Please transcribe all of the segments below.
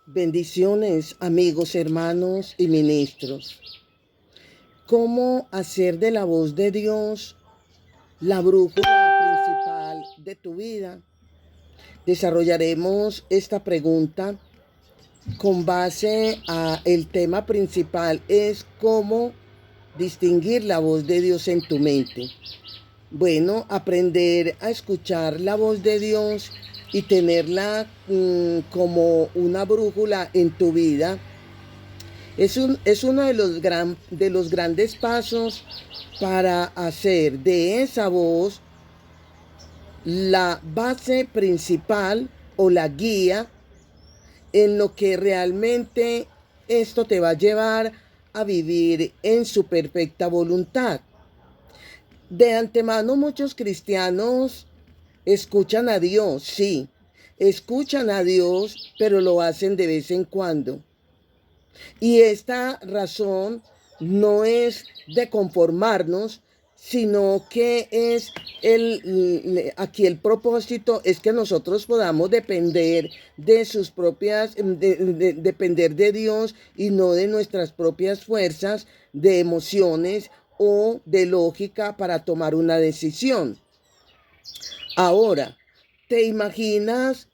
Bendiciones, amigos, hermanos y ministros. ¿Cómo hacer de la voz de Dios la brújula principal de tu vida? Desarrollaremos esta pregunta con base a el tema principal es cómo distinguir la voz de Dios en tu mente. Bueno, aprender a escuchar la voz de Dios y tenerla como una brújula en tu vida es uno de los grandes pasos para hacer de esa voz la base principal o la guía en lo que realmente esto te va a llevar a vivir en su perfecta voluntad. De antemano muchos cristianos escuchan a Dios, sí, escuchan a Dios, pero lo hacen de vez en cuando. Y esta razón no es de conformarnos, sino que es aquí el propósito es que nosotros podamos depender de sus propias, depender de Dios y no de nuestras propias fuerzas, de emociones o de lógica para tomar una decisión. Ahora, ¿te imaginas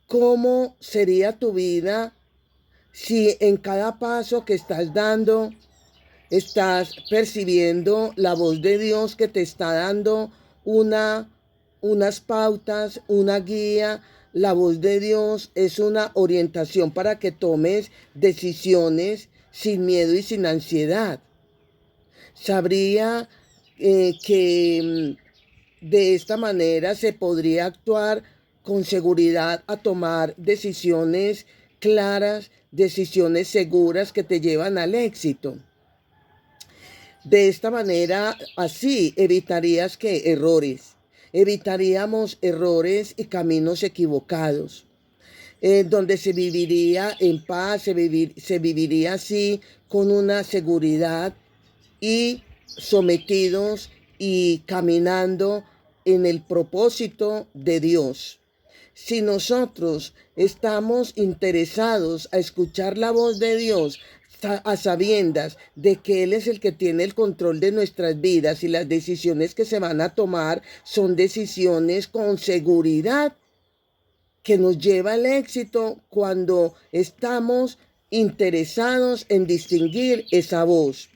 cómo sería tu vida si en cada paso que estás dando estás percibiendo la voz de Dios que te está dando unas pautas, una guía? La voz de Dios es una orientación para que tomes decisiones sin miedo y sin ansiedad. Sabría que de esta manera se podría actuar con seguridad a tomar decisiones claras, decisiones seguras que te llevan al éxito. De esta manera, así evitaríamos errores y caminos equivocados, donde se viviría en paz, se viviría así con una seguridad y sometidos y caminando en el propósito de Dios. Si nosotros estamos interesados a escuchar la voz de Dios, a sabiendas de que Él es el que tiene el control de nuestras vidas y las decisiones que se van a tomar son decisiones con seguridad que nos lleva al éxito cuando estamos interesados en distinguir esa voz.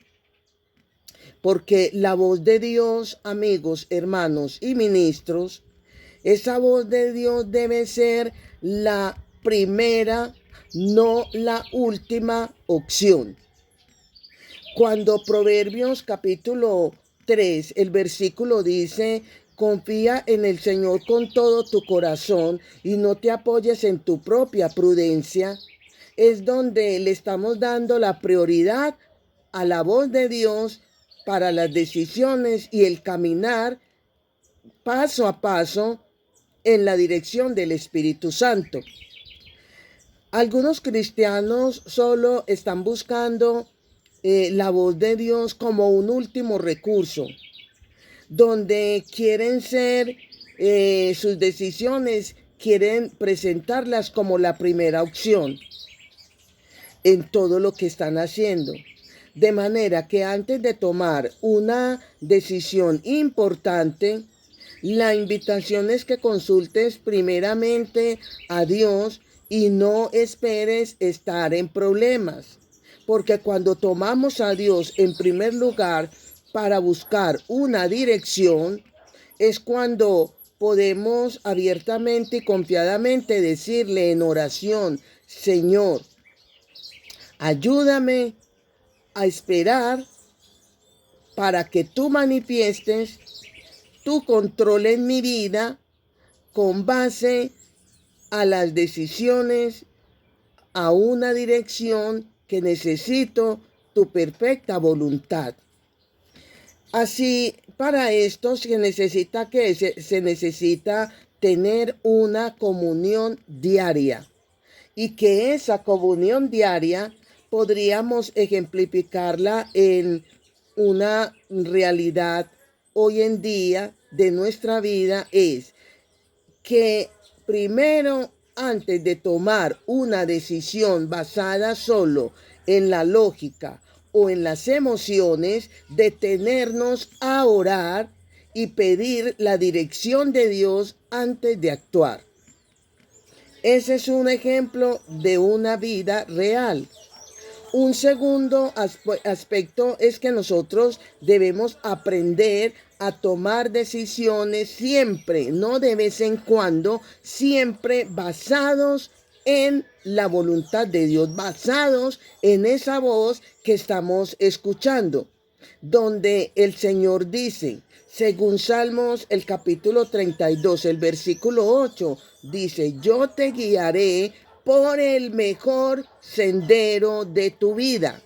Porque la voz de Dios, amigos, hermanos y ministros, esa voz de Dios debe ser la primera, no la última opción. Cuando Proverbios capítulo 3, el versículo dice, confía en el Señor con todo tu corazón y no te apoyes en tu propia prudencia, es donde le estamos dando la prioridad a la voz de Dios para las decisiones y el caminar paso a paso en la dirección del Espíritu Santo. Algunos cristianos solo están buscando la voz de Dios como un último recurso, donde quieren ser sus decisiones, quieren presentarlas como la primera opción en todo lo que están haciendo. De manera que antes de tomar una decisión importante, la invitación es que consultes primeramente a Dios y no esperes estar en problemas. Porque cuando tomamos a Dios en primer lugar para buscar una dirección, es cuando podemos abiertamente y confiadamente decirle en oración, Señor, ayúdame a esperar para que tú manifiestes tu control en mi vida con base a las decisiones, a una dirección que necesito tu perfecta voluntad. Así, para esto se necesita se necesita tener una comunión diaria y que esa comunión diaria podríamos ejemplificarla en una realidad hoy en día de nuestra vida es que primero antes de tomar una decisión basada solo en la lógica o en las emociones, detenernos a orar y pedir la dirección de Dios antes de actuar. Ese es un ejemplo de una vida real. Un segundo aspecto es que nosotros debemos aprender a tomar decisiones siempre, no de vez en cuando, siempre basados en la voluntad de Dios, basados en esa voz que estamos escuchando, donde el Señor dice, según Salmos el capítulo 32, el versículo 8, dice, yo te guiaré por el mejor sendero de tu vida.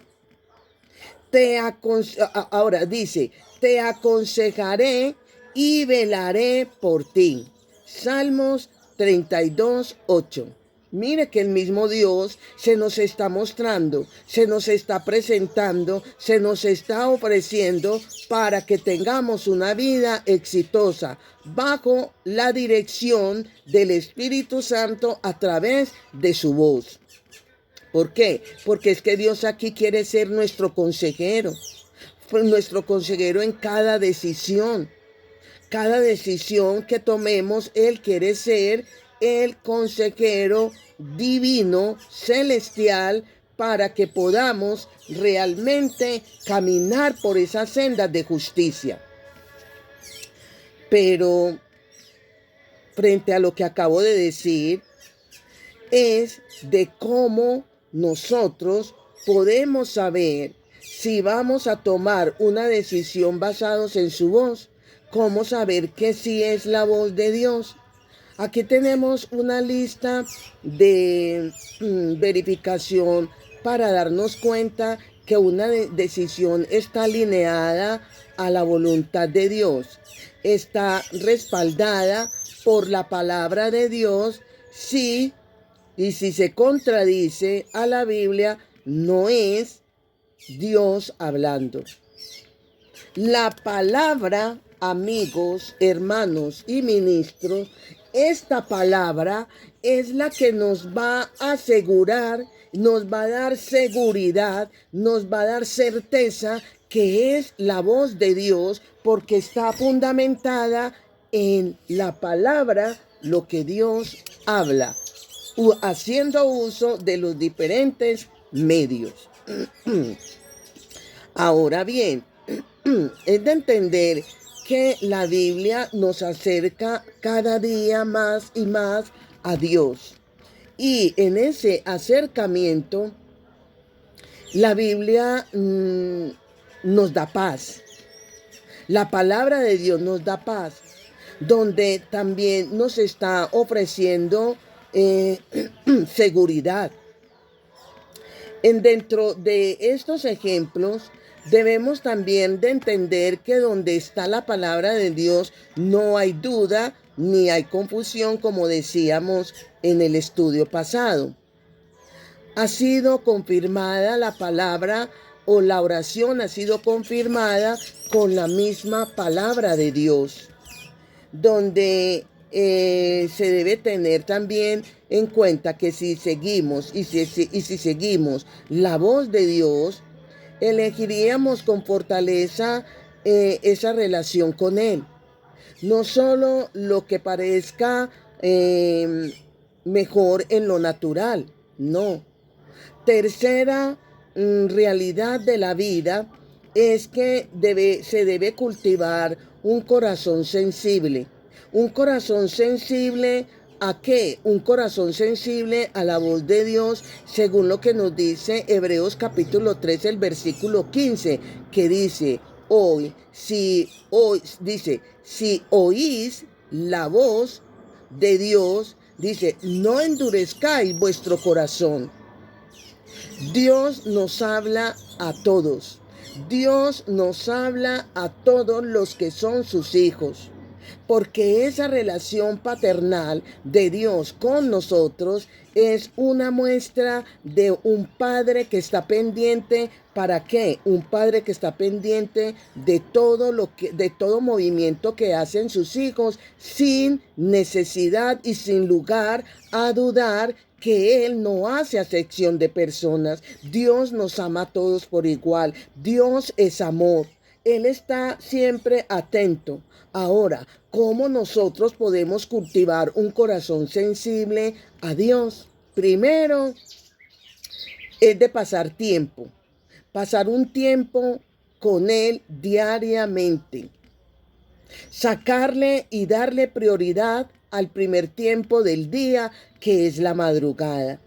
Ahora dice, te aconsejaré y velaré por ti. Salmos 32, 8. Mire que el mismo Dios se nos está mostrando, se nos está presentando, se nos está ofreciendo para que tengamos una vida exitosa bajo la dirección del Espíritu Santo a través de su voz. ¿Por qué? Porque es que Dios aquí quiere ser nuestro consejero en cada decisión. Cada decisión que tomemos, Él quiere ser el consejero divino, celestial, para que podamos realmente caminar por esas sendas de justicia. Pero frente a lo que acabo de decir, es de cómo nosotros podemos saber si vamos a tomar una decisión basados en su voz. ¿Cómo saber que sí es la voz de Dios? Aquí tenemos una lista de verificación para darnos cuenta que una decisión está alineada a la voluntad de Dios. Está respaldada por la palabra de Dios, sí. Y si se contradice a la Biblia, no es Dios hablando. La palabra, amigos, hermanos y ministros, esta palabra es la que nos va a asegurar, nos va a dar seguridad, nos va a dar certeza que es la voz de Dios, porque está fundamentada en la palabra, lo que Dios habla, haciendo uso de los diferentes medios. Ahora bien, es de entender que la Biblia nos acerca cada día más y más a Dios. Y en ese acercamiento, la Biblia nos da paz. La palabra de Dios nos da paz, donde también nos está ofreciendo seguridad. Dentro de estos ejemplos debemos también de entender que donde está la palabra de Dios no hay duda ni hay confusión, como decíamos en el estudio pasado. Ha sido confirmada la palabra, o la oración ha sido confirmada con la misma palabra de Dios, donde se debe tener también en cuenta que si seguimos y si seguimos la voz de Dios, elegiríamos con fortaleza esa relación con Él. No solo lo que parezca mejor en lo natural, no. Tercera realidad de la vida es que se debe cultivar un corazón sensible. ¿Un corazón sensible a qué? Un corazón sensible a la voz de Dios, según lo que nos dice Hebreos capítulo 3, el versículo 15, que dice, si oís la voz de Dios, dice, no endurezcáis vuestro corazón. Dios nos habla a todos. Dios nos habla a todos los que son sus hijos. porque esa relación paternal de Dios con nosotros es una muestra de un padre que está pendiente. ¿Para qué? Un padre que está pendiente de de todo movimiento que hacen sus hijos, sin necesidad y sin lugar a dudar que Él no hace acepción de personas. Dios nos ama a todos por igual. Dios es amor. Él está siempre atento. Ahora, ¿cómo nosotros podemos cultivar un corazón sensible a Dios? Primero, es de pasar un tiempo con Él diariamente, sacarle y darle prioridad al primer tiempo del día, que es la madrugada.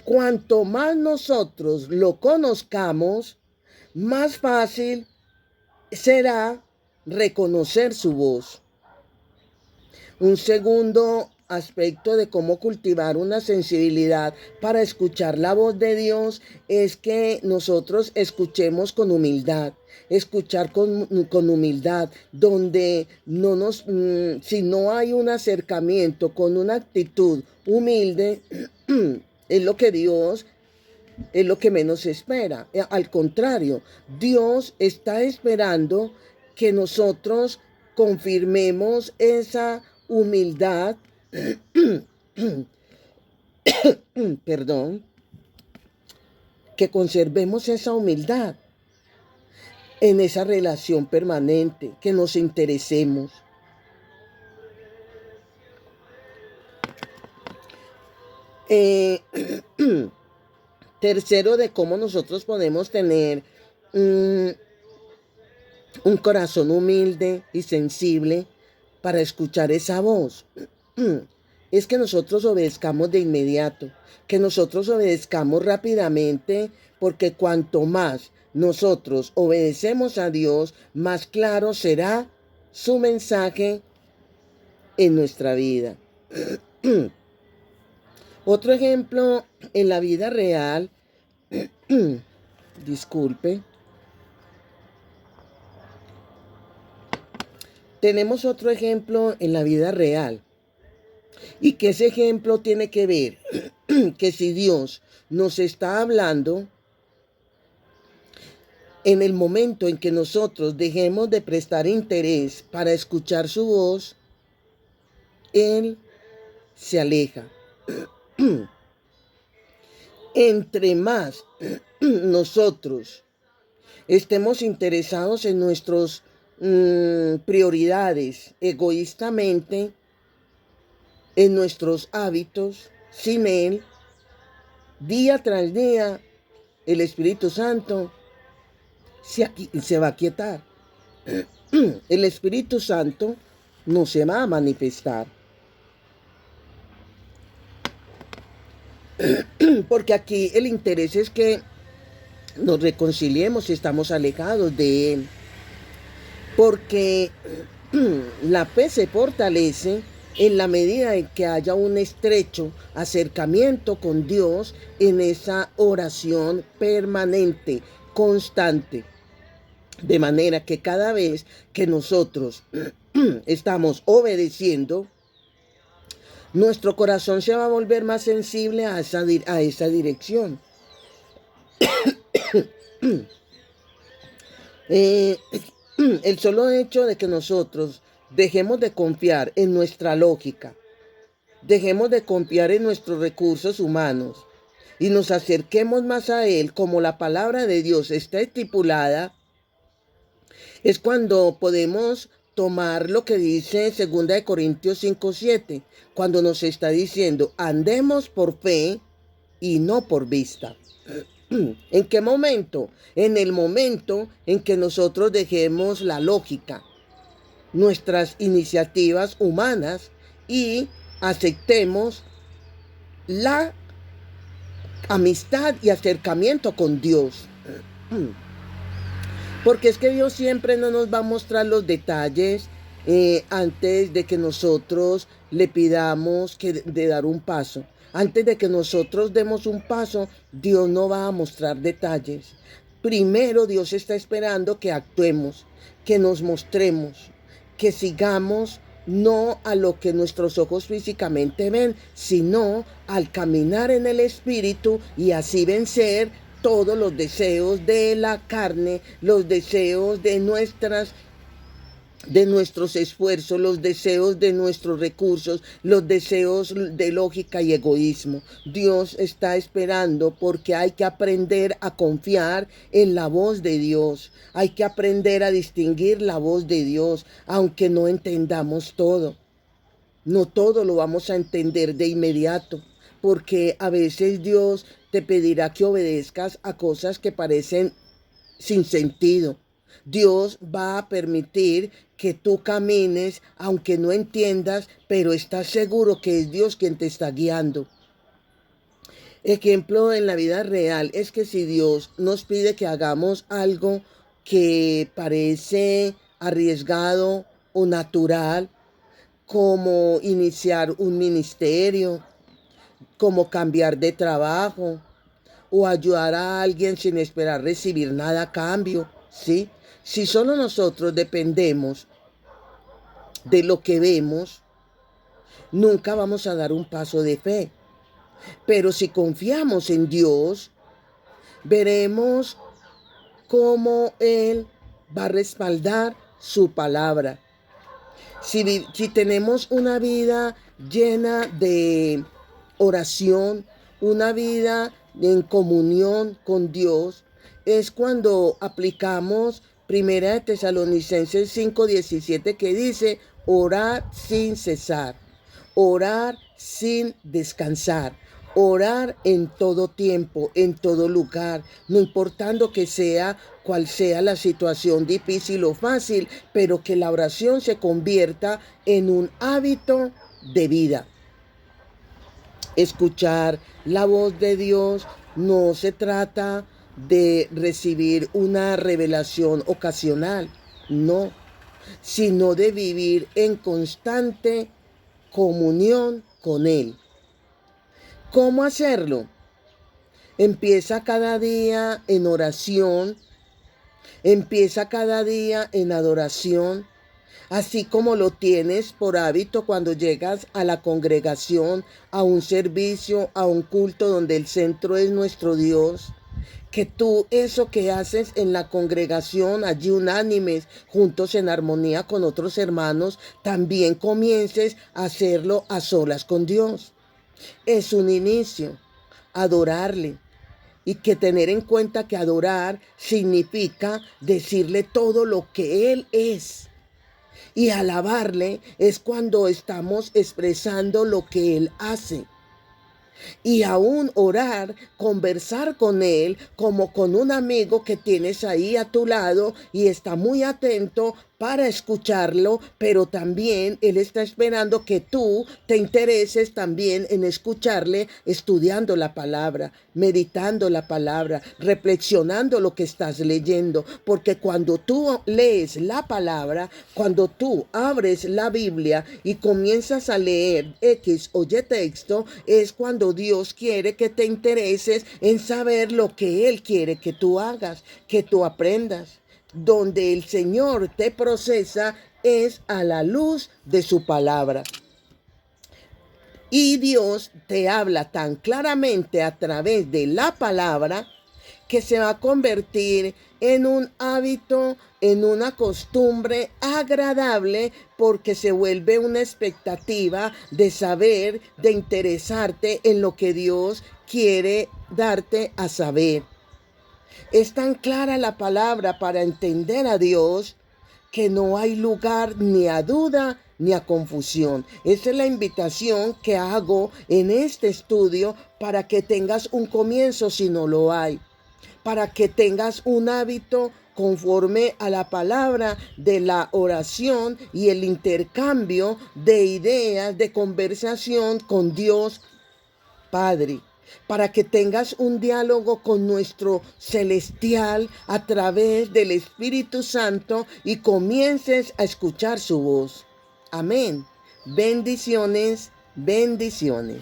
Cuanto más nosotros lo conozcamos, más fácil será reconocer su voz. Un segundo aspecto de cómo cultivar una sensibilidad para escuchar la voz de Dios es que nosotros escuchemos con humildad. Escuchar con humildad, donde si no hay un acercamiento con una actitud humilde, es lo que Dios es lo que menos espera. Al contrario, Dios está esperando que nosotros confirmemos esa humildad, perdón, que conservemos esa humildad en esa relación permanente, que nos interesemos. Tercero, de cómo nosotros podemos tener un corazón humilde y sensible para escuchar esa voz. Es que nosotros obedezcamos de inmediato, que nosotros obedezcamos rápidamente, porque cuanto más nosotros obedecemos a Dios, más claro será su mensaje en nuestra vida. Otro ejemplo en la vida real, disculpe, tenemos otro ejemplo en la vida real, y que ese ejemplo tiene que ver que si Dios nos está hablando, en el momento en que nosotros dejemos de prestar interés para escuchar su voz, Él se aleja. Entre más nosotros estemos interesados en nuestras prioridades egoístamente, en nuestros hábitos, sin Él, día tras día, el Espíritu Santo se va a aquietar. El Espíritu Santo no se va a manifestar. Porque aquí el interés es que nos reconciliemos si estamos alejados de Él. Porque la fe se fortalece en la medida en que haya un estrecho acercamiento con Dios en esa oración permanente, constante. De manera que cada vez que nosotros estamos obedeciendo, nuestro corazón se va a volver más sensible a esa dirección. El solo hecho de que nosotros dejemos de confiar en nuestra lógica, dejemos de confiar en nuestros recursos humanos y nos acerquemos más a Él como la palabra de Dios está estipulada, es cuando podemos tomar lo que dice 2 Corintios 5:7, cuando nos está diciendo, andemos por fe y no por vista. ¿En qué momento? En el momento en que nosotros dejemos la lógica, nuestras iniciativas humanas y aceptemos la amistad y acercamiento con Dios. Porque es que Dios siempre no nos va a mostrar los detalles antes de que nosotros le pidamos de dar un paso. Antes de que nosotros demos un paso, Dios no va a mostrar detalles. Primero Dios está esperando que actuemos, que nos mostremos, que sigamos no a lo que nuestros ojos físicamente ven, sino al caminar en el Espíritu y así vencer todos los deseos de la carne, los deseos de nuestros esfuerzos, los deseos de nuestros recursos, los deseos de lógica y egoísmo. Dios está esperando porque hay que aprender a confiar en la voz de Dios. Hay que aprender a distinguir la voz de Dios, aunque no entendamos todo. No todo lo vamos a entender de inmediato, porque a veces Dios te pedirá que obedezcas a cosas que parecen sin sentido. Dios va a permitir que tú camines, aunque no entiendas, pero estás seguro que es Dios quien te está guiando. Ejemplo en la vida real es que si Dios nos pide que hagamos algo que parece arriesgado o natural, como iniciar un ministerio, como cambiar de trabajo o ayudar a alguien sin esperar recibir nada a cambio, ¿sí? Si solo nosotros dependemos de lo que vemos, nunca vamos a dar un paso de fe. Pero si confiamos en Dios, veremos cómo Él va a respaldar su palabra. Si tenemos una vida llena de oración, una vida en comunión con Dios, es cuando aplicamos Primera de Tesalonicenses 5:17 que dice, orar sin cesar, orar sin descansar. Orar en todo tiempo, en todo lugar, no importando que sea cual sea la situación difícil o fácil, pero que la oración se convierta en un hábito de vida. Escuchar la voz de Dios no se trata de recibir una revelación ocasional, no, sino de vivir en constante comunión con Él. ¿Cómo hacerlo? Empieza cada día en oración, empieza cada día en adoración, así como lo tienes por hábito cuando llegas a la congregación, a un servicio, a un culto donde el centro es nuestro Dios. Que tú eso que haces en la congregación, allí unánimes, juntos en armonía con otros hermanos, también comiences a hacerlo a solas con Dios. Es un inicio, adorarle. Y que tener en cuenta que adorar significa decirle todo lo que Él es. Y alabarle es cuando estamos expresando lo que Él hace. Y aún orar, conversar con Él como con un amigo que tienes ahí a tu lado y está muy atento para escucharlo, pero también Él está esperando que tú te intereses también en escucharle, estudiando la palabra, meditando la palabra, reflexionando lo que estás leyendo, porque cuando tú lees la palabra, cuando tú abres la Biblia y comienzas a leer X o Y texto, es cuando Dios quiere que te intereses en saber lo que Él quiere que tú hagas, que tú aprendas. Donde el Señor te procesa es a la luz de su palabra. Y Dios te habla tan claramente a través de la palabra que se va a convertir en un hábito, en una costumbre agradable, porque se vuelve una expectativa de saber, de interesarte en lo que Dios quiere darte a saber. Es tan clara la palabra para entender a Dios que no hay lugar ni a duda ni a confusión. Esa es la invitación que hago en este estudio para que tengas un comienzo si no lo hay, para que tengas un hábito conforme a la palabra de la oración y el intercambio de ideas, de conversación con Dios Padre, para que tengas un diálogo con nuestro celestial a través del Espíritu Santo y comiences a escuchar su voz. Amén. Bendiciones, bendiciones.